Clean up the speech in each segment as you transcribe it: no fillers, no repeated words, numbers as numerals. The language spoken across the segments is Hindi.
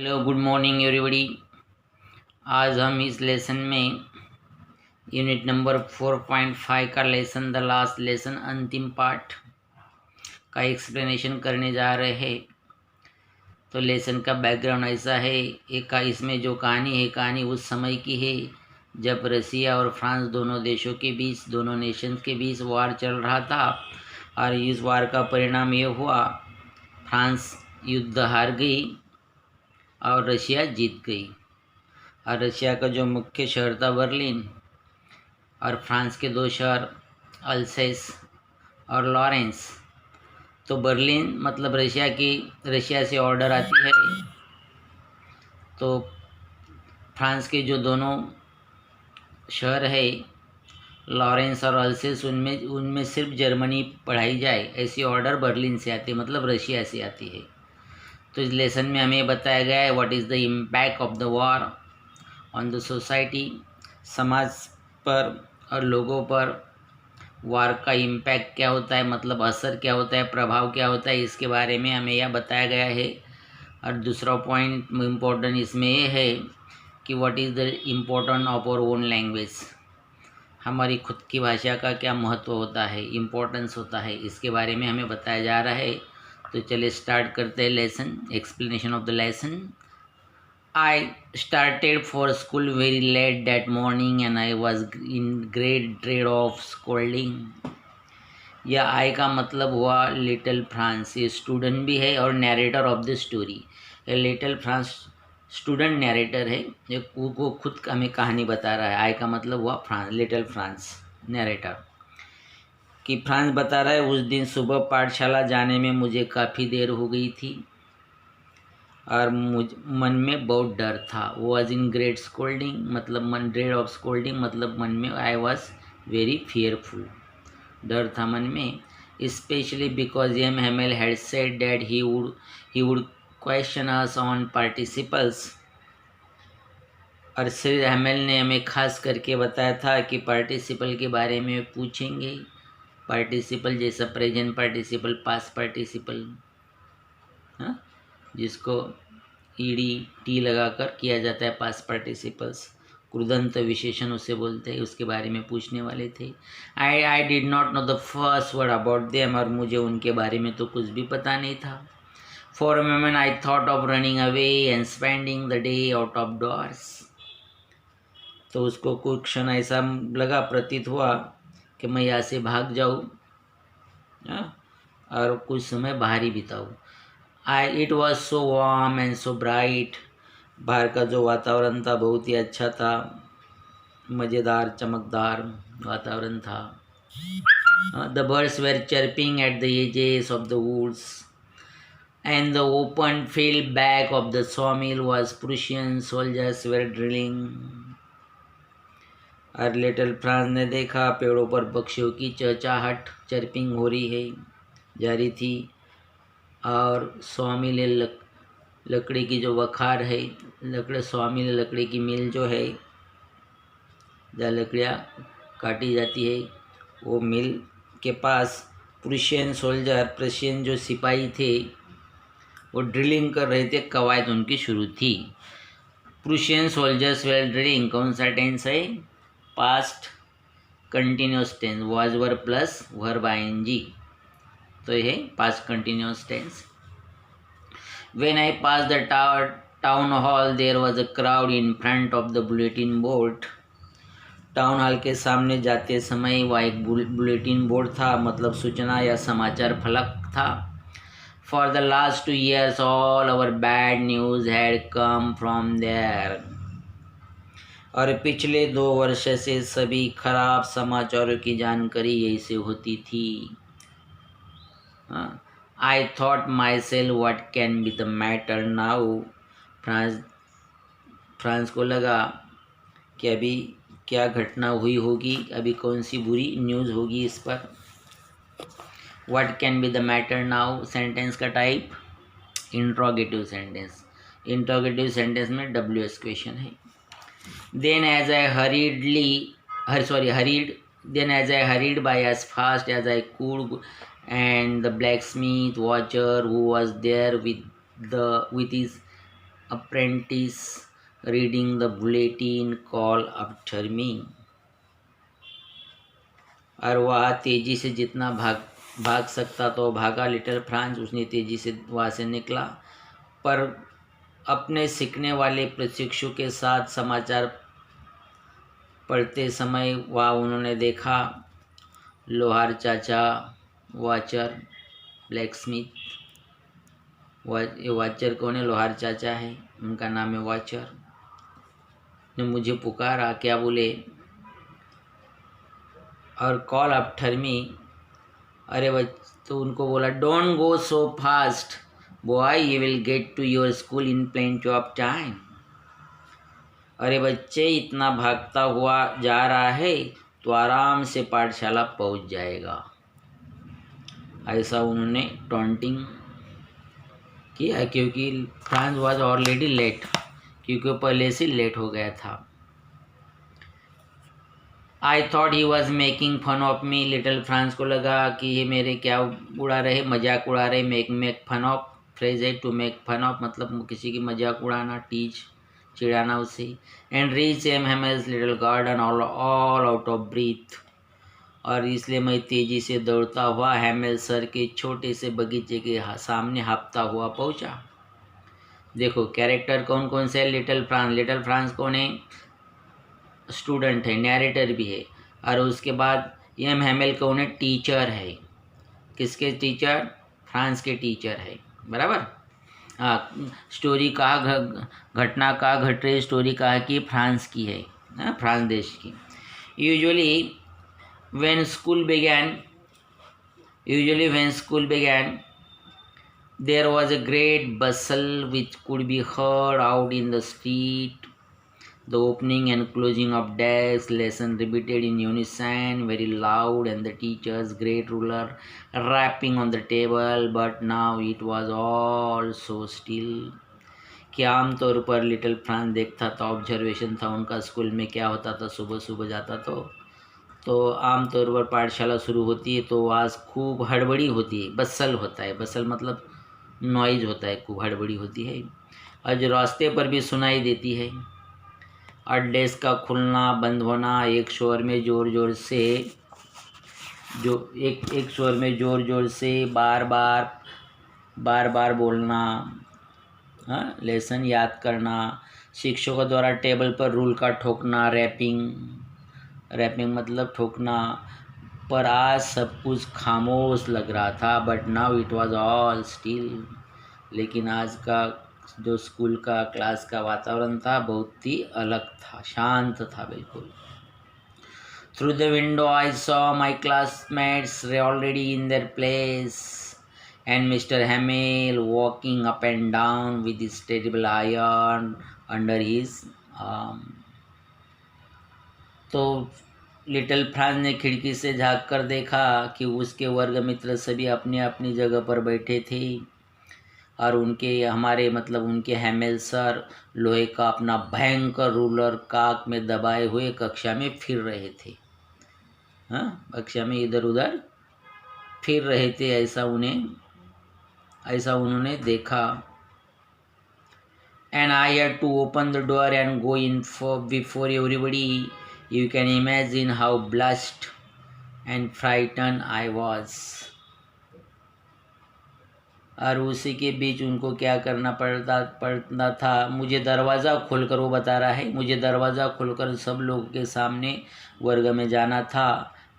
Hello good morning everybody. आज हम इस लेसन में यूनिट नंबर 4.5 का लेसन द लास्ट लेसन अंतिम पार्ट का एक्सप्लेनेशन करने जा रहे हैं। तो लेसन का बैकग्राउंड ऐसा है, एक इसमें जो कहानी है, कहानी उस समय की है जब रसिया और फ्रांस दोनों देशों के बीच, दोनों नेशंस के बीच वार चल रहा था। और इस वार का परिणाम ये हुआ, फ्रांस युद्ध हार गई और रशिया जीत गई। और रशिया का जो मुख्य शहर था बर्लिन, और फ्रांस के दो शहर अल्सेस और लॉरेंस। तो बर्लिन मतलब रशिया से ऑर्डर आती है, तो फ्रांस के जो दोनों शहर है लॉरेंस और अल्सेस, उनमें उनमें सिर्फ जर्मनी पढ़ाई जाए, ऐसी ऑर्डर बर्लिन से आती है, मतलब रशिया से आती है। तो इस लेसन में हमें बताया गया है what is the impact of the war on the society, समाज पर और लोगों पर वार का इम्पैक्ट क्या होता है, मतलब असर क्या होता है, प्रभाव क्या होता है, इसके बारे में हमें यह बताया गया है। और दूसरा पॉइंट इम्पोर्टेंट इसमें ये है कि what is the important of our own language, हमारी खुद की भाषा का क्या महत्व होता है, इम्पोर्टेंस होता है, इसके बारे में हमें बताया जा रहा है। तो चलिए स्टार्ट करते हैं lesson, explanation of the lesson. I started for school very late that morning and I was in great dread of scolding। यह आई का मतलब हुआ लिटिल फ्रांस, ये स्टूडेंट भी है और नैरेटर ऑफ द स्टोरी। ये लिटिल फ्रांस स्टूडेंट नैरेटर है, जो वो खुद हमें कहानी बता रहा है। आई का मतलब हुआ फ्रांस, लिटिल फ्रांस नैरेटर कि फ्रांस बता रहा है, उस दिन सुबह पाठशाला जाने में मुझे काफ़ी देर हो गई थी और मुझ मन में बहुत डर था। वॉज इन ग्रेट स्कोल्डिंग मतलब मन, ड्रेड ऑफ स्कोल्डिंग मतलब मन में आई वॉज वेरी फियरफुल, डर था मन में। Specially because M Hamel had said that he would question us on participles. और सर हेमेल ने हमें खास करके बताया था कि पार्टिसिपल के बारे में पूछेंगे। पार्टिसिपल जैसा प्रेजेंट पार्टिसिपल, पास्ट पार्टिसिपल, हाँ, जिसको ईडी टी लगाकर किया जाता है, पास्ट पार्टिसिपल्स, कृदंत विशेषण उसे बोलते हैं, उसके बारे में पूछने वाले थे। I did not know the first word about them, और मुझे उनके बारे में तो कुछ भी पता नहीं था। For a moment I thought of running away and spending the day out of doors. तो उसको कुछ क्षण ऐसा लगा, प्रतीत हुआ कि मैं यहाँ से भाग जाऊँ और कुछ समय बाहर ही बिताऊँ। It was so warm and so bright. बाहर का जो वातावरण था बहुत ही अच्छा था, मज़ेदार चमकदार वातावरण था। The birds were chirping at the edges of the woods and the open field back of the sawmill was Prussian soldiers were drilling. और लिटिल फ्रांस ने देखा पेड़ों पर पक्षियों की चहचहाहट, चर्पिंग हो रही है, जारी थी। और सॉमिल लकड़ी की जो वखार है, सॉमिल लकड़ी की मिल जो है, जहाँ लकड़ियाँ काटी जाती है, वो मिल के पास प्रूशियन सोल्जर, प्रशियन जो सिपाही थे, वो ड्रिलिंग कर रहे थे, कवायद उनकी शुरू थी। प्रूशियन सोल्जर्स वेर ड्रिलिंग, कौन सा टेंस है, past continuous tense, was were plus verb ING, तो यह है past continuous tense. When I passed the town hall, there was a crowd in front of the bulletin board। Town hall के सामने जाते समय वह एक बुलेटिन बोर्ड था, मतलब सूचना या समाचार फलक था। For the last 2 years, all our bad news had come from there। और पिछले 2 वर्ष से सभी खराब समाचारों की जानकारी यही से होती थी। हाँ, I thought myself what can be the matter now। France को लगा कि अभी क्या घटना हुई होगी, अभी कौन सी बुरी न्यूज़ होगी इस पर। What can be the matter now sentence का type interrogative sentence, interrogative sentence में WS क्वेश्चन है। Then as I hurried by as fast as I could, and the blacksmith watcher who was there with his apprentice reading the bulletin, call after me. और वह तेजी से जितना भाग सकता तो भागा लिटिल फ्रांस। उसने तेजी से वहाँ से निकला, पर अपने सीखने वाले प्रशिक्षु के साथ समाचार पढ़ते समय वह उन्होंने देखा लोहार चाचा, वाचर, ब्लैकस्मिथ। ये वाचर कौन है? लोहार चाचा है, उनका नाम है वाचर। ने मुझे पुकारा, क्या बोले? और कॉल आफ्टर मी। अरे तो उनको बोला, don't go so fast boy, you will get to your school in plenty of time. अरे बच्चे, इतना भागता हुआ जा रहा है तो आराम से पाठशाला पहुंच जाएगा। ऐसा उन्होंने टॉन्टिंग किया, क्योंकि फ्रांस वाज ऑलरेडी लेट, क्योंकि पहले से लेट हो गया था। I thought he was making fun of me. Little Franz को लगा कि ये मेरे क्या उड़ा रहे, मजाक उड़ा रहे। मेक फन ऑफ फ्रेज है, टू मेक फन ऑफ मतलब किसी की मजाक उड़ाना, टीच चिढ़ाना उसे। And reach M Hamel's little garden all out of breath. और इसलिए मैं तेजी से दौड़ता हुआ हेमेल सर के छोटे से बगीचे के सामने हाँफता हुआ पहुंचा। देखो कैरेक्टर कौन कौन से है? लिटिल फ्रांस कौन है? स्टूडेंट है, नैरेटर भी है। और उसके बाद एम हेमेल कौन है? टीचर है। किसके टीचर? फ्रांस के टीचर है, बराबर। हाँ, स्टोरी कहाँ घटना कहाँ घट रही? स्टोरी कहाँ की? फ्रांस की है, फ्रांस देश की। Usually when school began, there was a great bustle which could be heard out in the street. The opening and closing of desks, lesson repeated in unison, very loud, and the teacher's great ruler rapping on the table. But now it was all so still. कि आमतौर पर लिटिल फ्रांस देखता था, ऑब्जर्वेशन था उनका स्कूल में क्या होता था। सुबह सुबह जाता तो आमतौर पर पाठशाला शुरू होती है तो आज खूब हड़बड़ी होती है, बस्सल होता है। बस्सल मतलब नॉइज होता है, खूब हड़बड़ी होती है। और जो रास्ते पर भी सुनाई देती है। और डेस्क का खुलना बंद होना, एक शोर में ज़ोर ज़ोर से एक शोर में ज़ोर ज़ोर से बार बार बोलना, हाँ, लेसन याद करना। शिक्षकों द्वारा टेबल पर रूल का ठोकना, रैपिंग मतलब ठोकना। पर आज सब कुछ खामोश लग रहा था। But now it was all still. लेकिन आज का जो स्कूल का क्लास का वातावरण था बहुत ही अलग था, शांत था बिल्कुल। Through the window I saw my classmates already in their place and Mr. Hamill walking up and down with his terrible iron under his arm. तो लिटिल फ्रांस ने खिड़की से झाँक कर देखा कि उसके वर्ग मित्र सभी अपनी अपनी जगह पर बैठे थे और उनके हैमेल सर लोहे का अपना भयंकर रूलर काक में दबाए हुए कक्षा में फिर रहे थे। हाँ, कक्षा में इधर उधर फिर रहे थे, ऐसा उन्होंने देखा। And I had to open the door and go in before everybody. You can imagine how blushed and frightened I was. और उसी के बीच उनको क्या करना पड़ता था? मुझे दरवाज़ा खोलकर, वो बता रहा है, मुझे दरवाज़ा खोलकर सब लोगों के सामने वर्ग में जाना था।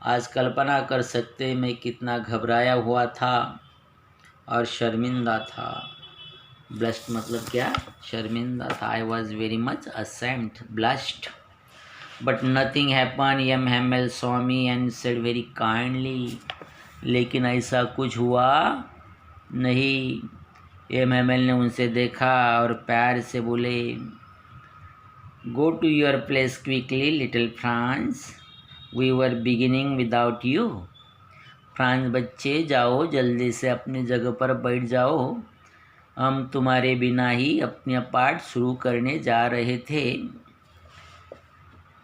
आज कल्पना कर सकते मैं कितना घबराया हुआ था और शर्मिंदा था। ब्लश्ड मतलब क्या? शर्मिंदा था। I was very much ashamed, blushed. But nothing happen. M Hamel saw me and said very kindly. लेकिन ऐसा कुछ हुआ नहीं। एम हेमेल ने उनसे देखा और प्यार से बोले, go to your place quickly little France, we were beginning without you. Franz बच्चे, जाओ जल्दी से अपनी जगह पर बैठ जाओ, हम तुम्हारे बिना ही अपना पाठ शुरू करने जा रहे थे।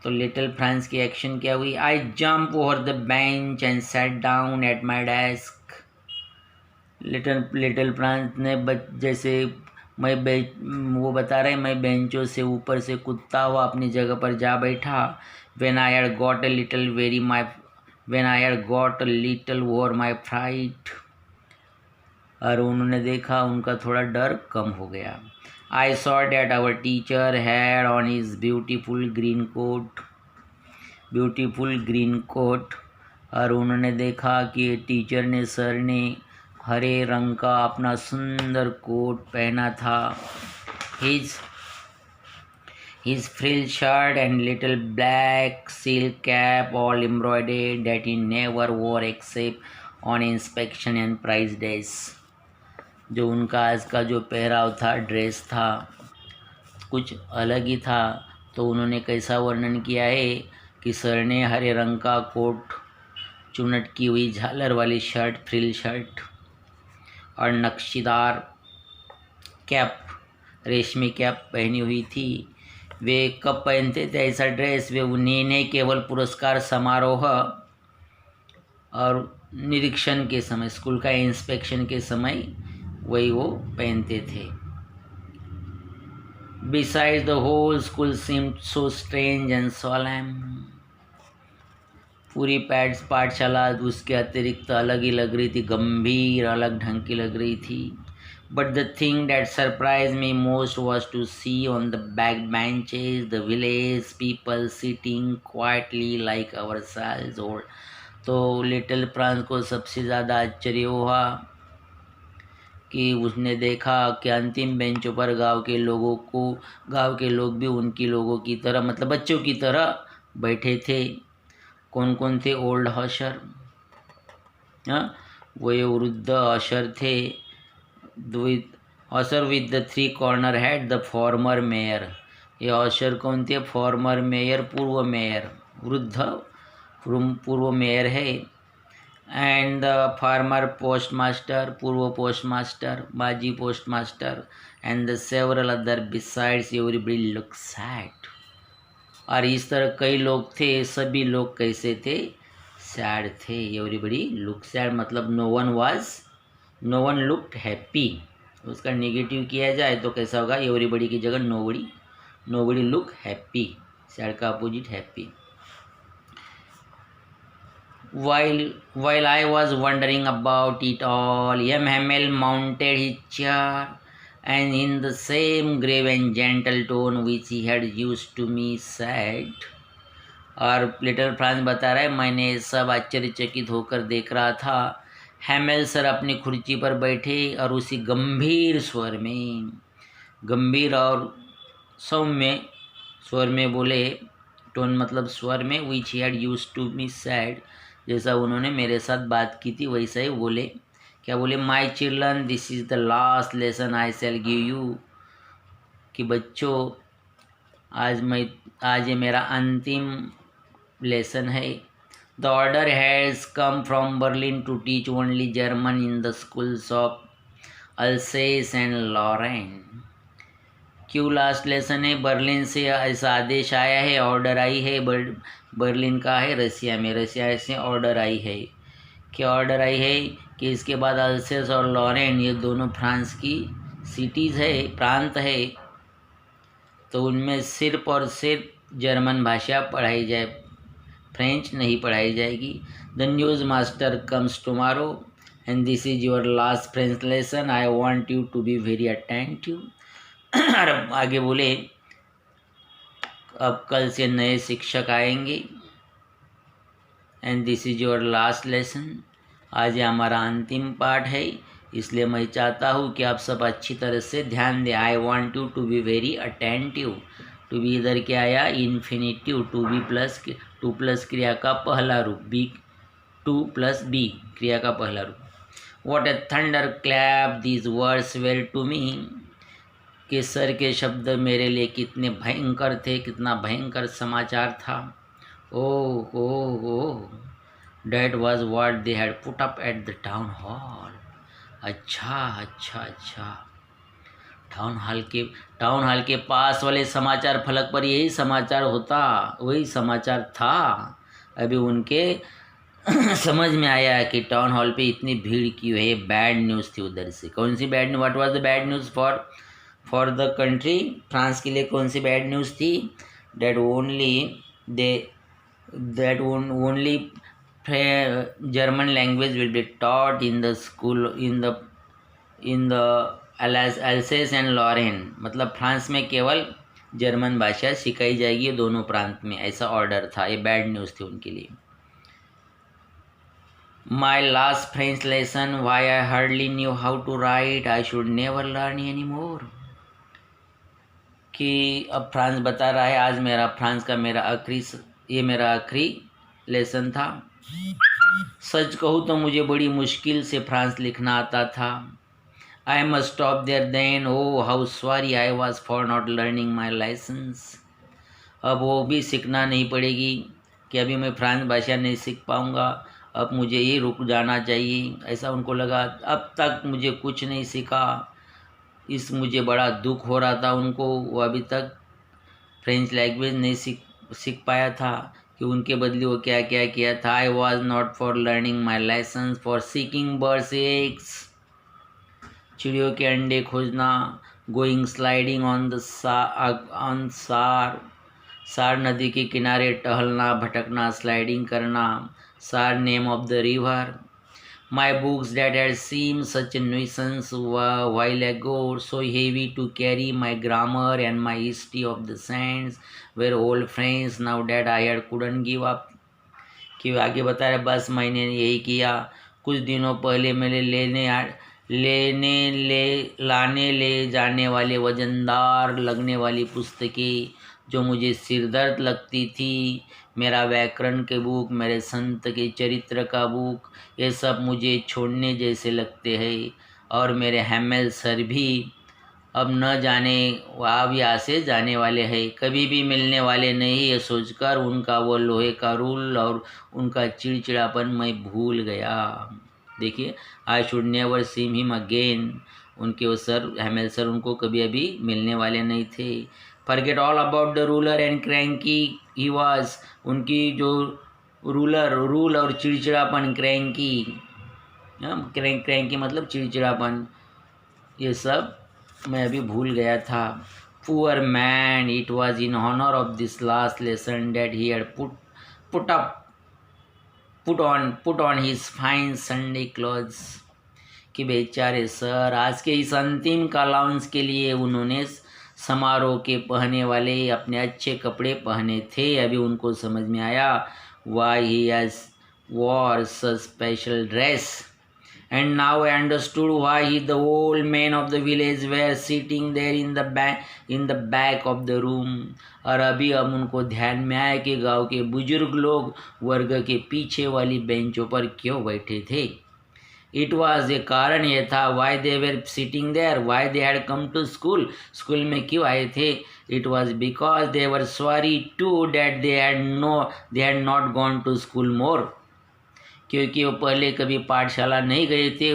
तो लिटिल फ्रांस की एक्शन क्या हुई? I jump over the bench and sat down at my desk. Little Franz ने जैसे वो बता रहे मैं बेंचों से ऊपर से कूदता हुआ अपनी जगह पर जा बैठा। When I had got a little over my fright, और उन्होंने देखा उनका थोड़ा डर कम हो गया। I saw that our teacher had on his beautiful green coat, और उन्होंने देखा कि टीचर ने, सर ने हरे रंग का अपना सुंदर कोट पहना था। His frilled shirt and little black silk cap all embroidered that he never wore except on inspection and prize days। जो उनका आज का जो पहराव था, ड्रेस था, कुछ अलग ही था। तो उन्होंने कैसा वर्णन किया है कि सर ने हरे रंग का कोट, चुनट की हुई झालर वाली शर्ट, फ्रिल शर्ट और नक्शीदार कैप, रेशमी कैप पहनी हुई थी। वे कब पहनते थे ऐसा ड्रेस? वे उन्हें केवल पुरस्कार समारोह और निरीक्षण के समय, स्कूल का इंस्पेक्शन के समय वही वो पहनते थे। Besides, the whole school seemed so strange and solemn। पूरी पाठशाला उसके अतिरिक्त अलग ही लग रही थी, गंभीर, अलग ढंग की लग रही थी। But the thing that surprised me most was to see on the back benches the village people sitting quietly like ourselves old। तो लिटिल फ्रांस को सबसे ज़्यादा आश्चर्य हुआ कि उसने देखा कि अंतिम बेंचों पर गांव के लोग भी उनकी लोगों की तरह, मतलब बच्चों की तरह बैठे थे। कौन कौन थे? ओल्ड हॉशर, वो वृद्ध हॉशर थे। Hauser with the 3 corner head, the former mayor. ये हॉशर कौन थे? फॉर्मर मेयर, पूर्व मेयर, वृद्ध पूर्व मेयर है। And the farmer post master, पूर्व पोस्ट मास्टर, माजी post master, and the several other besides everybody look sad. और इस तरह कई लोग थे, सभी लोग कैसे थे? सैड थे। एवरीबडी लुक सैड मतलब नो वन लुक्ड हैप्पी। उसका नेगेटिव किया जाए तो कैसा होगा? एवरीबडी की जगह नोबडी लुक हैप्पी। सैड का opposite happy. While I was wondering about it all, M. Hamel mounted his chair and in the same grave and gentle tone which he had used to me said, और लिटिल फ्रांस बता रहा है मैंने सब आश्चर्यचकित होकर देख रहा था। हैमेल सर अपनी कुर्सी पर बैठे और उसी गंभीर स्वर में, गंभीर और सौम्य स्वर में बोले, टोन मतलब स्वर में, which he had used to me said, जैसा उन्होंने मेरे साथ बात की थी वैसा ही बोले। क्या बोले? My children, this is the last lesson I shall give you, कि बच्चों आज ये मेरा अंतिम लेसन है। The order has come from Berlin to teach only German in the schools of Alsace and Lorraine. क्यों लास्ट लेसन है? बर्लिन से ऐसा आदेश आया है, ऑर्डर आई है। बर्लिन का है रसिया में, रसिया से ऑर्डर आई है। क्या ऑर्डर आई है? कि इसके बाद अल्सेस और लॉरेन, ये दोनों फ्रांस की सिटीज़ है, प्रांत है, तो उनमें सिर्फ और सिर्फ जर्मन भाषा पढ़ाई जाए, फ्रेंच नहीं पढ़ाई जाएगी। The new master comes tomorrow and this is your last French lesson, I want you to be very attentive. और आगे बोले अब कल से नए शिक्षक आएंगे and this is your last lesson, आज ये हमारा अंतिम पाठ है, इसलिए मैं चाहता हूँ कि आप सब अच्छी तरह से ध्यान दें। I want you to be very attentive. To be इधर क्या आया? इन्फिनिटिव। टू प्लस क्रिया का पहला रूप, बी, 2 + बी क्रिया का पहला रूप। What a thunderclap these words were to me, कि सर के शब्द मेरे लिए कितने भयंकर थे, कितना भयंकर समाचार था। Oh that was what they had put up at the town hall. अच्छा, टाउन हॉल के पास वाले समाचार फलक पर यही समाचार होता, वही समाचार था। अभी उनके समझ में आया कि टाउन हॉल पे इतनी भीड़ क्यों है। बैड न्यूज़ थी उधर से। कौन सी bad news? What was the bad news for for the country, France के लिए कौन सी बैड न्यूज़ थी? That only German language will be taught in the school in the Alsace and Lorraine, मतलब फ्रांस में केवल जर्मन भाषा सिखाई जाएगी दोनों प्रांत में, ऐसा ऑर्डर था। ये बैड न्यूज़ थी उनके लिए। My last French lesson, why I hardly knew how to write, I should never learn any more. कि अब फ्रांस बता रहा है, आज मेरा आखिरी लेसन था। सच कहूँ तो मुझे बड़ी मुश्किल से फ्रांस लिखना आता था। I must stop there then, oh how sorry I was for not learning my lessons. अब वो भी सीखना नहीं पड़ेगी कि अभी मैं फ्रांस भाषा नहीं सीख पाऊँगा, अब मुझे ये रुक जाना चाहिए, ऐसा उनको लगा। अब तक मुझे कुछ नहीं सीखा, मुझे बड़ा दुख हो रहा था उनको। वो अभी तक फ्रेंच लैंग्वेज नहीं सीख पाया था कि उनके बदले वो क्या क्या किया था। I was not for learning my licence for seeking birds eggs, चिड़ियों के अंडे खोजना। गोइंग स्लाइडिंग ऑन सार नदी के किनारे टहलना, भटकना, स्लाइडिंग करना। सार name of the river. My books that had seemed such a nuisance a while ago, so heavy to carry, my grammar and my history of the saints were old friends now that I couldn't give up। कि आगे बता रहे, बस मैंने यही किया। कुछ दिनों पहले मेरे लाने ले जाने वाले वजनदार लगने वाली पुस्तकें जो मुझे सिरदर्द लगती थी, मेरा व्याकरण के बुक, मेरे संत के चरित्र का बुक, ये सब मुझे छोड़ने जैसे लगते हैं। और मेरे हैमेल सर भी अब न जाने अब यहाँ से जाने वाले हैं, कभी भी मिलने वाले नहीं, ये सोचकर उनका वो लोहे का रूल और उनका चिड़चिड़ापन मैं भूल गया। देखिए, आई should never see him again. उनके वो सर, हैमेल सर, उनको कभी अभी मिलने वाले नहीं थे। Forget all about the ruler and cranky he was. उनकी जो रूल और चिड़चिड़ापन, क्रैंकी मतलब चिड़चिड़ापन, ये सब मैं अभी भूल गया था। Poor man, it was in honour of this last lesson that he had put on his fine Sunday clothes. कि बेचारे सर, आज के इस अंतिम कालांश के लिए उन्होंने समारोह के पहने वाले अपने अच्छे कपड़े पहने थे। अभी उनको समझ में आया why he has wore such special dress, and now I understood why the old men of the village were sitting there in the back of the room। और अभी अब उनको ध्यान में आया कि गांव के बुजुर्ग लोग वर्ग के पीछे वाली बेंचों पर क्यों बैठे थे। इट वॉज, ये कारण ये था, why they were sitting there, why they had come to school में क्यों आए थे। It was because they were sorry to that they had not gone to school more. क्योंकि वो पहले कभी पाठशाला नहीं गए थे,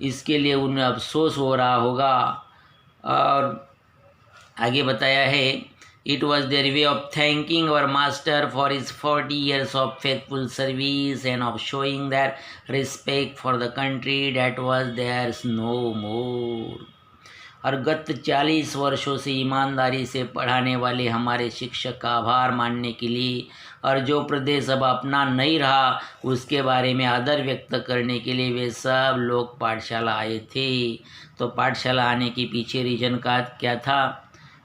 इसके लिए उन्हें अफसोस हो रहा होगा। और आगे बताया है, it was their way of thanking our master for his 40 years of faithful service and of showing their respect for the country that was theirs no more। और गत 40 वर्षों से ईमानदारी से पढ़ाने वाले हमारे शिक्षक का आभार मानने के लिए, और जो प्रदेश अब अपना नहीं रहा उसके बारे में आदर व्यक्त करने के लिए वे सब लोग पाठशाला आए थे। तो पाठशाला आने के पीछे रीजन का क्या था?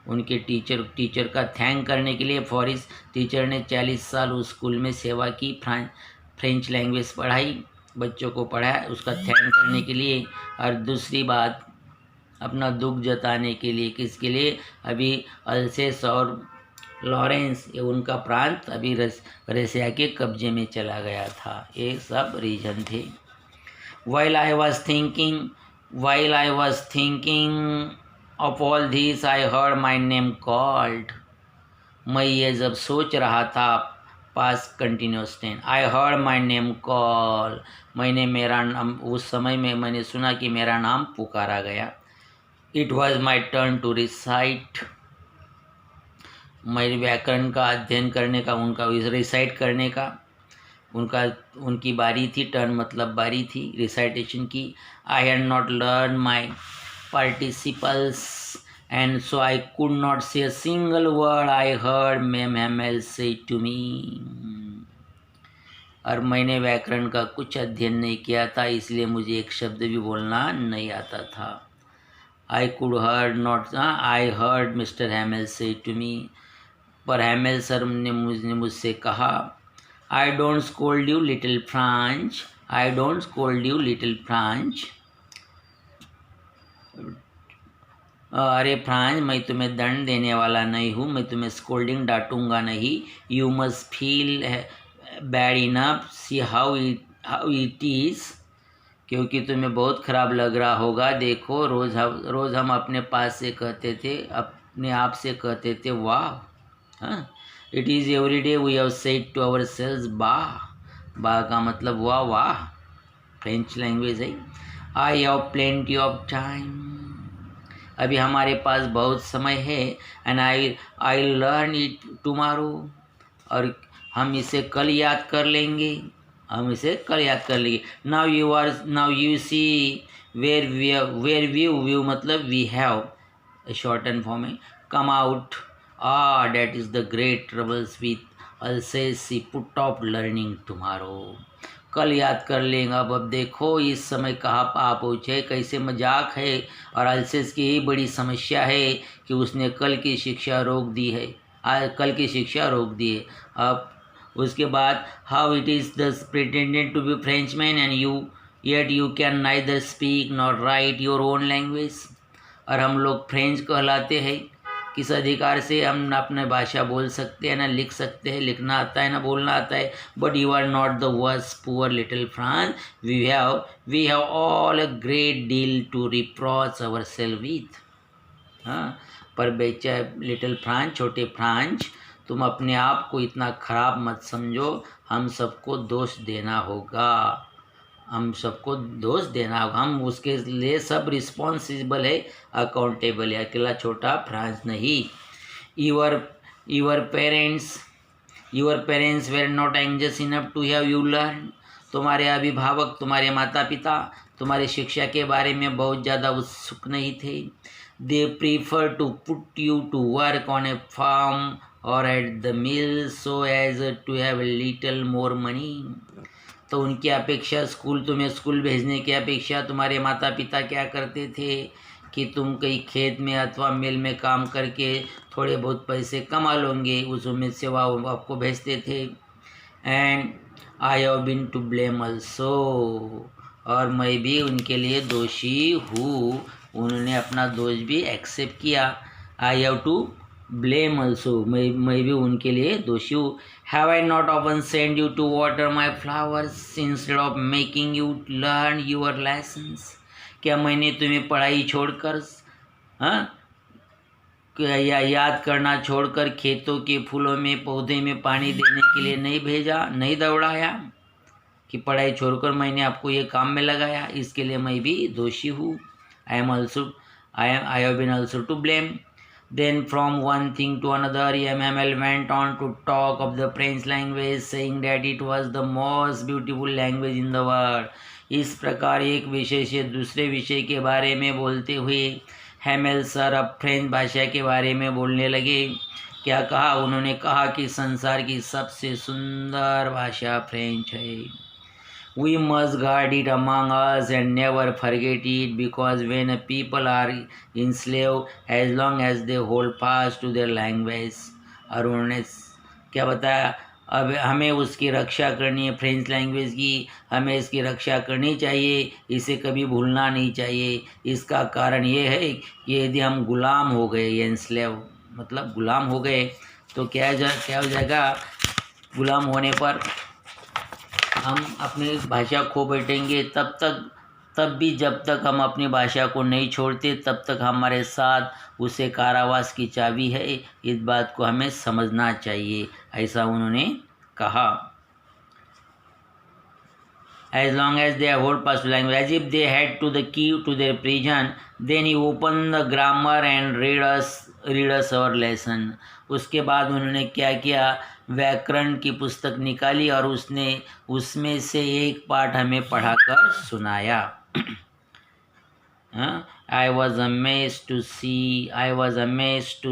उनके टीचर का थैंक करने के लिए। फॉरिस टीचर ने 40 साल उस स्कूल में सेवा की, फ्रेंच लैंग्वेज पढ़ाई, बच्चों को पढ़ाया, उसका थैंक करने के लिए। और दूसरी बात, अपना दुख जताने के लिए। किसके लिए? अभी अल्सेस और लॉरेंस, ये उनका प्रांत अभी रसिया के कब्जे में चला गया था। ये सब रीजन थे। While I was thinking of all this, I heard my name called। मैं ये जब सोच रहा था, past continuous tense, I heard my name call, मैंने मेरा नाम, उस समय में मैंने सुना कि मेरा नाम पुकारा गया। It was my turn to recite, मेरे व्याकरण का अध्ययन करने का, उनका रिसाइट करने का उनकी बारी थी। टर्न मतलब बारी थी रिसाइटेशन की। I had not learn my participles and so I could not say a single word I heard Ma'am Hamel say to me. और मैंने व्याकरण का कुछ अध्ययन नहीं किया था, इसलिए मुझे एक शब्द भी बोलना नहीं आता था. I could heard not, I heard Mr. Hamel say to me. पर हैमेल सर ने मुझसे कहा, I don't scold you little Franch, I don't scold you little Franch. अरे फ्रांच, मैं तुम्हें दंड देने वाला नहीं हूँ, मैं तुम्हें स्कोल्डिंग डांटूंगा नहीं. You must feel bad enough, see how it is. क्योंकि तुम्हें बहुत ख़राब लग रहा होगा. देखो, रोज़ हम अपने पास से कहते थे, अपने आप से कहते थे वाह. हाँ, it is every day we have said to ourselves वाह. वाह का मतलब वाह वाह, फ्रेंच लैंग्वेज है. I have plenty of time, अभी हमारे पास बहुत समय है. And I learn it tomorrow, और हम इसे कल याद कर लेंगे, हम इसे कल याद कर लेंगे. Now you see where we've मतलब we have, short and form में, come out. That is the great troubles with Alsace, put off learning tomorrow. कल याद कर लेंगे. अब देखो इस समय कहाँ आ पहुँचे, कैसे मजाक है. और अल्सेस की ही बड़ी समस्या है कि उसने कल की शिक्षा रोक दी है, कल की शिक्षा रोक दी है. अब उसके बाद, how it is the pretended to be Frenchman and yet you can neither speak nor write your own language. और हम लोग फ्रेंच कहलाते हैं, किस अधिकार से हम ना अपने भाषा बोल सकते हैं, ना लिख सकते हैं, लिखना आता है ना बोलना आता है. But you are not the worse poor little France, we have all a great deal to reproach our self with. हाँ, पर बेचा लिटिल फ्रांस, छोटे फ्रांच, तुम अपने आप को इतना खराब मत समझो. हम सबको दोष देना होगा, हम सबको दोष देना होगा. हम उसके लिए सब रिस्पॉन्सिबल है, अकाउंटेबल है, अकेला छोटा फ्रांस नहीं. Your parents were not anxious enough to have you learn. तुम्हारे अभिभावक, तुम्हारे माता पिता तुम्हारी शिक्षा के बारे में बहुत ज़्यादा उत्सुक नहीं थे. They prefer to put you to work on a farm or at the mill so as to have little more money. तो उनकी अपेक्षा, तुम्हें स्कूल भेजने की अपेक्षा तुम्हारे माता पिता क्या करते थे कि तुम कहीं खेत में अथवा मिल में काम करके थोड़े बहुत पैसे कमा लोगे, उस उम्मीद से वह आपको भेजते थे. And I have been to blame also, और मैं भी उनके लिए दोषी हूँ. उन्होंने अपना दोष भी एक्सेप्ट किया. I have to blame also, मैं भी उनके लिए दोषी हूँ. Have I not often send you to water my flowers instead of making you learn your lessons. क्या मैंने तुम्हें पढ़ाई छोड़कर, या याद करना छोड़कर खेतों के फूलों में, पौधे में पानी देने के लिए नहीं भेजा, नहीं दौड़ाया? कि पढ़ाई छोड़कर मैंने आपको ये काम में लगाया, इसके लिए मैं भी दोषी हूँ. I have been also to blame. Then from one thing to another, Hamel went on to talk of the French language, saying that it was the most beautiful language in the world. इस प्रकार एक विषय से दूसरे विषय के बारे में बोलते हुए हैमेल सर अब फ्रेंच भाषा के बारे में बोलने लगे. क्या कहा उन्होंने? कहा कि संसार की सबसे सुंदर भाषा फ्रेंच है. We must guard it among us and never forget it, because when a people are enslaved, as long as they hold fast to their language. और उन्होंने क्या बताया? अब हमें उसकी रक्षा करनी है, फ्रेंच लैंग्वेज की हमें इसकी रक्षा करनी चाहिए, इसे कभी भूलना नहीं चाहिए. इसका कारण ये है कि यदि हम गुलाम हो गए, ये एंस्लेव मतलब गुलाम हो गए, तो क्या हो जाएगा? गुलाम होने पर हम अपनी भाषा खो बैठेंगे. तब भी जब तक हम अपनी भाषा को नहीं छोड़ते, तब तक हमारे साथ उसे कारावास की चाबी है. इस बात को हमें समझना चाहिए, ऐसा उन्होंने कहा. As long as they hold fast to language, as if they had to the key to their prison, then he opened the grammar and read us our lesson. उसके बाद उन्होंने क्या किया? व्याकरण की पुस्तक निकाली और उसने उसमें से एक पाठ हमें पढ़ाकर सुनाया. I was amazed to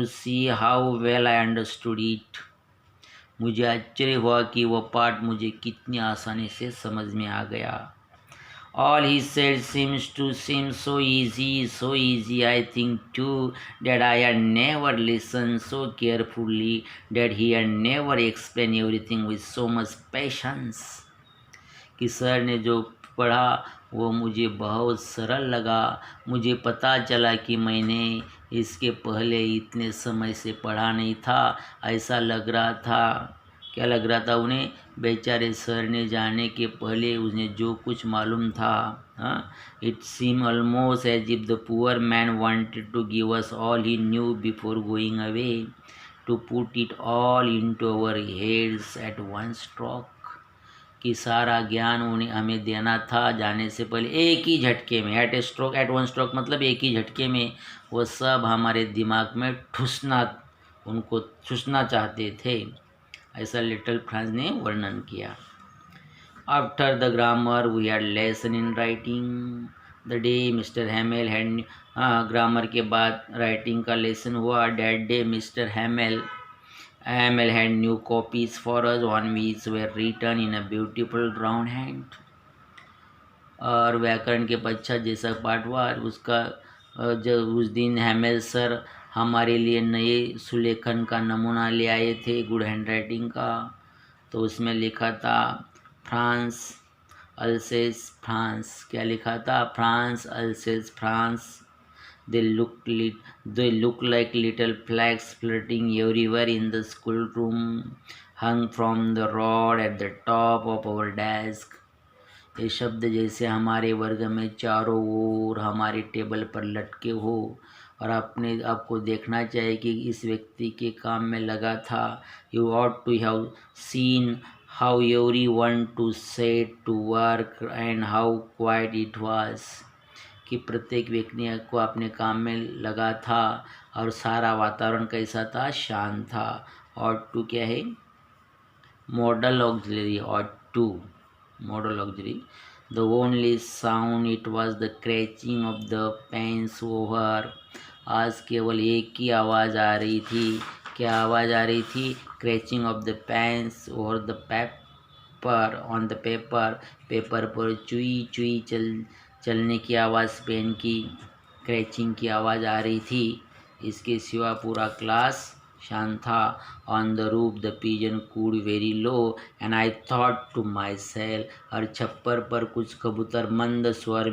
see how well I understood it. मुझे आश्चर्य हुआ कि वह पाठ मुझे कितनी आसानी से समझ में आ गया. All he said seems so easy. I think too that I had never listened so carefully, that he had never explained everything with so much patience. कि सर ने जो पढ़ा वो मुझे बहुत सरल लगा. मुझे पता चला कि मैंने इसके पहले इतने समय से पढ़ा नहीं था. ऐसा लग रहा था, क्या लग रहा था उन्हें? बेचारे सर ने जाने के पहले उन्हें जो कुछ मालूम था. It seem almost as if the poor man wanted to give us all he knew before going away, to put it all into our heads at one stroke. कि सारा ज्ञान उन्हें हमें देना था जाने से पहले एक ही झटके में. एट वन स्ट्रोक मतलब एक ही झटके में वो सब हमारे दिमाग में उनको ठूसना चाहते थे. ऐसा लिटिल फ्रांस ने वर्णन किया. After the grammar we had lesson in writing the day Mister Hamel had. Grammar के बाद राइटिंग का लेसन हुआ. That day Mister Hamel had new copies for us on which were written in a beautiful round hand. और व्याकरण के पश्चात जैसा पाठ हुआ उसका जब उस दिन हैमेल सर हमारे लिए नए सुलेखन का नमूना ले आए थे गुड हैंड राइटिंग का. तो उसमें लिखा था फ्रांस अल्सेस फ्रांस. क्या लिखा था? France अल्सेस France. They look like little flags flirting everywhere in the schoolroom, hung from the rod at the top of our desk. ये शब्द जैसे हमारे वर्ग में चारों ओर हमारे टेबल पर लटके हो. और आपको देखना चाहिए कि इस व्यक्ति के काम में लगा था. You ought to have seen how everyone to set to work and how quiet it was. कि प्रत्येक व्यक्ति को अपने काम में लगा था और सारा वातावरण कैसा था? शांत था. और टू क्या है? Modal auxiliary. और to modal auxiliary. The only sound it was the scratching of the pens over. आज केवल एक ही आवाज़ आ रही थी. क्या आवाज़ आ रही थी? Scratching of the pens over the paper on the paper. Paper पर चुई चुई चलने की आवाज़, पेन की क्रैचिंग की आवाज़ आ रही थी. इसके सिवा पूरा क्लास शांत था. On the roof the pigeon cooed very low and I thought to myself. और छप्पर पर कुछ कबूतर मंद स्वर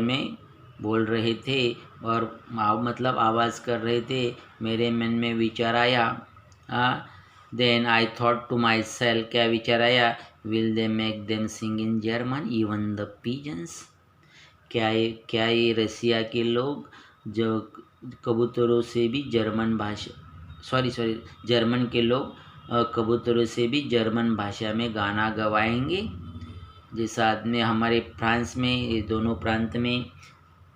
में बोल रहे थे और मतलब आवाज़ कर रहे थे. मेरे मन में विचार आया. Then I thought to myself. क्या विचार आया? Will they make them sing in German even the pigeons. क्या ये रसिया के लोग जो कबूतरों से भी जर्मन के लोग कबूतरों से भी जर्मन भाषा में गाना गवाएंगे? जैसा आदमी हमारे फ्रांस में ये दोनों प्रांत में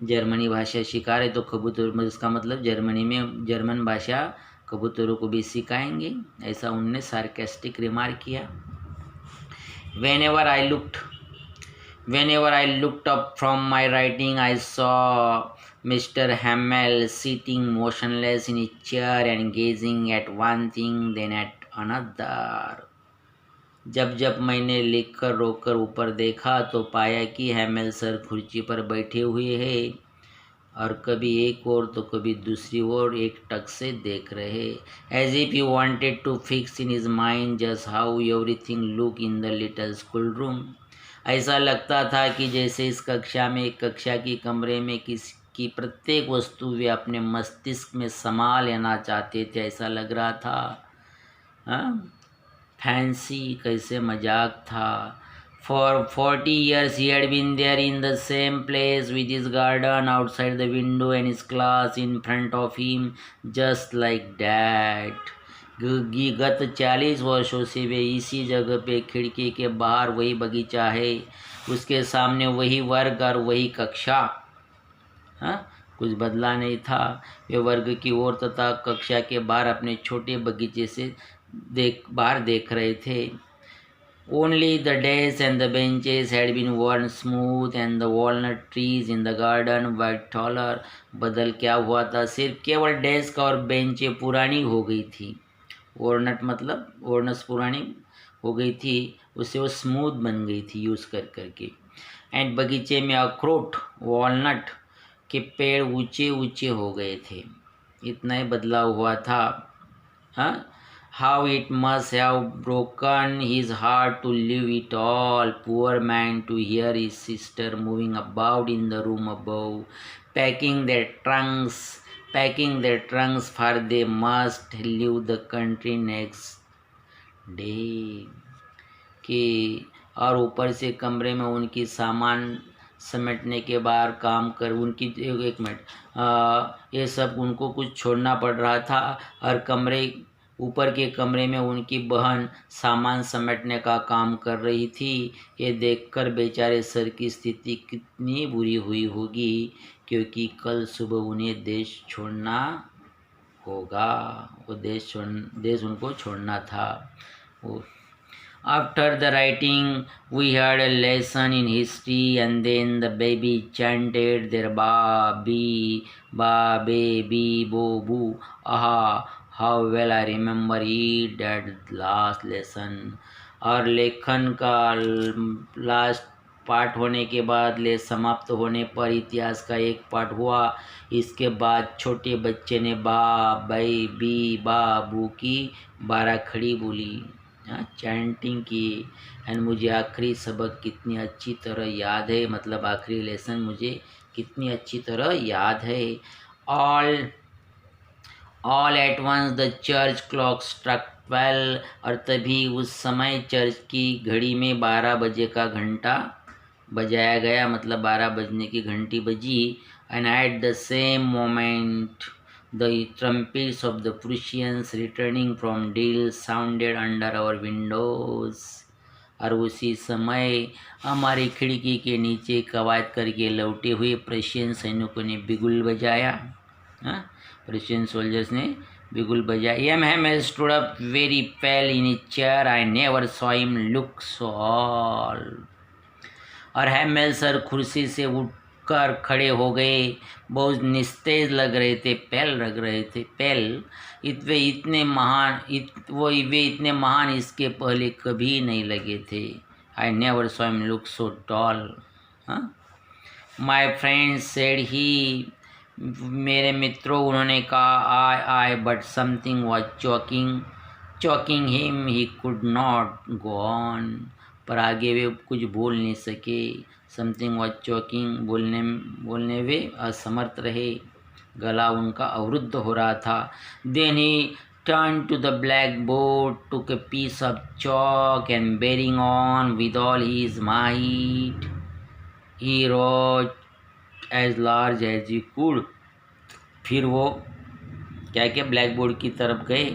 जर्मनी भाषा सिखा रहे तो कबूतर इसका मतलब जर्मनी में जर्मन भाषा कबूतरों को भी सिखाएंगे. ऐसा उनने सार्केस्टिक रिमार्क किया. Whenever I looked up from my writing, I saw Mr. Hamel sitting motionless in his chair and gazing at one thing then at another. जब मैंने लिखकर रोककर ऊपर देखा तो पाया कि हैमेल सर कुर्सी पर बैठे हुए हैं और कभी एक ओर तो कभी दूसरी ओर एक टक से देख रहे. As if you wanted to fix in his mind just how everything look in the little school room. ऐसा लगता था कि जैसे इस कक्षा की कमरे में की प्रत्येक वस्तु वे अपने मस्तिष्क में समा लेना चाहते थे. ऐसा लग रहा था. फैंसी कैसे मजाक था. For 40 years he had been there in the same place with his garden outside the window and his class in front of him just like that. गत 40 वर्षों से वे इसी जगह पे खिड़की के बाहर वही बगीचा है, उसके सामने वही वर्ग और वही कक्षा. कुछ बदला नहीं था. वे वर्ग की ओर तथा कक्षा के बाहर अपने छोटे बगीचे से बाहर देख रहे थे. Only the desks and the benches had been worn smooth and the walnut trees in the garden were taller. बदल क्या हुआ था? सिर्फ केवल डेस्क और बेंचें पुरानी हो गई थी। वॉलनट मतलब वॉलनट्स पुरानी हो गई थी, उससे वो स्मूथ बन गई थी यूज़ कर करके। एंड बगीचे में अखरोट वॉलनट के पेड़ ऊंचे ऊंचे हो गए थे। इतना ही बदलाव हुआ था। हाँ, how it must have broken his heart to leave it all, poor man, to hear his sister moving about in the room above, packing their trunks, for they must leave the country next day. कि और ऊपर से कमरे में उनकी सामान समेटने के बाद काम कर उनकी एक मिनट ये सब उनको कुछ छोड़ना पड़ रहा था। और ऊपर के कमरे में उनकी बहन सामान समेटने का काम कर रही थी। ये देखकर बेचारे सर की स्थिति कितनी बुरी हुई होगी, क्योंकि कल सुबह उन्हें देश छोड़ना होगा। वो देश उनको छोड़ना था। वो After the writing, we had a lesson in history, and then the baby chanted their ba, baby, bo, boo. Aha, how well I remember it, that last lesson. और लेखन का लास्ट पाठ होने के बाद समाप्त होने पर इतिहास का एक पाठ हुआ। इसके बाद छोटे बच्चे ने बा, बई, बी, बाबू की 12 खड़ी बोली, चैंटिंग की। एंड मुझे आखिरी सबक कितनी अच्छी तरह याद है, मतलब आखिरी लेसन मुझे कितनी अच्छी तरह याद है। All at once the church clock struck 12, और तभी उस समय चर्च की घड़ी में 12 बजे का घंटा बजाया गया, मतलब 12 बजने की घंटी बजी। And at the same moment the trumpets of the Prussians returning from deal sounded under our windows. और उसी समय हमारी खिड़की के नीचे कवायद करके लौटे हुए प्रशियन सैनिकों ने बिगुल बजाया। प्रशियन सोल्जर्स ने बिगुल बजाया। Hamel stood up very pale in his chair. I never saw him look so all. और हैमेल सर कुर्सी से उठकर खड़े हो गए, बहुत निस्तेज लग रहे थे, वे इतने महान इसके पहले कभी नहीं लगे थे। I never saw him look so tall. My friends said he, मेरे मित्रों उन्होंने कहा, I but something was choking him, he could not go on. पर आगे वे कुछ बोल नहीं सके। समथिंग वाज चॉकिंग, बोलने वे असमर्थ रहे, गला उनका अवरुद्ध हो रहा था। Then he turned to the blackboard, took a piece of chalk, and bearing on with all his might, he wrote as large as he could. फिर वो क्या ब्लैक बोर्ड की तरफ गए,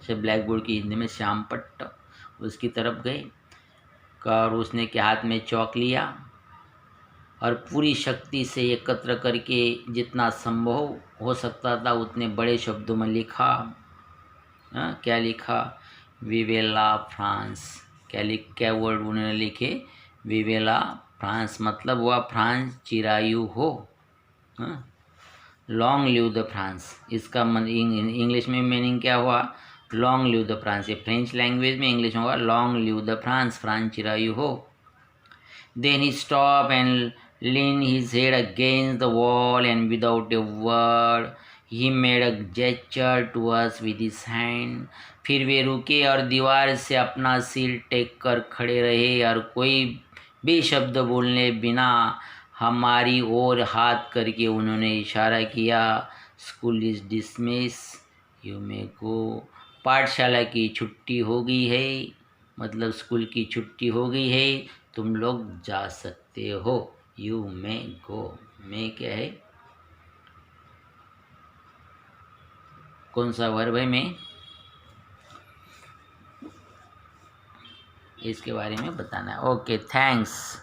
से ब्लैक बोर्ड की हिंदी में श्याम पट्ट, उसकी तरफ गए और उसने के हाथ में चौक लिया और पूरी शक्ति से एकत्र करके जितना संभव हो सकता था उतने बड़े शब्दों में लिखा। क्या लिखा? विवेला फ्रांस। क्या वर्ड उन्होंने लिखे? विवेला फ्रांस, मतलब वह फ्रांस चिरायु हो। लॉन्ग लिव द फ्रांस, इसका इंग्लिश में मीनिंग क्या हुआ? Long live the France. ये फ्रेंच लैंग्वेज में इंग्लिश में होगा long live the France, France चिरायु हो। Then he stop and leaned his head against the wall, and without a word he made a gesture to us with his hand. फिर वे रुके और दीवार से अपना सिर टेक कर खड़े रहे और कोई भी शब्द बोलने बिना हमारी ओर हाथ करके उन्होंने इशारा किया। School is dismiss, you may go. पाठशाला की छुट्टी हो गई है, मतलब स्कूल की छुट्टी हो गई है, तुम लोग जा सकते हो। यू मे गो। मे क्या है? कौन सा वर्ब है? में इसके बारे में बताना है। Okay, thanks.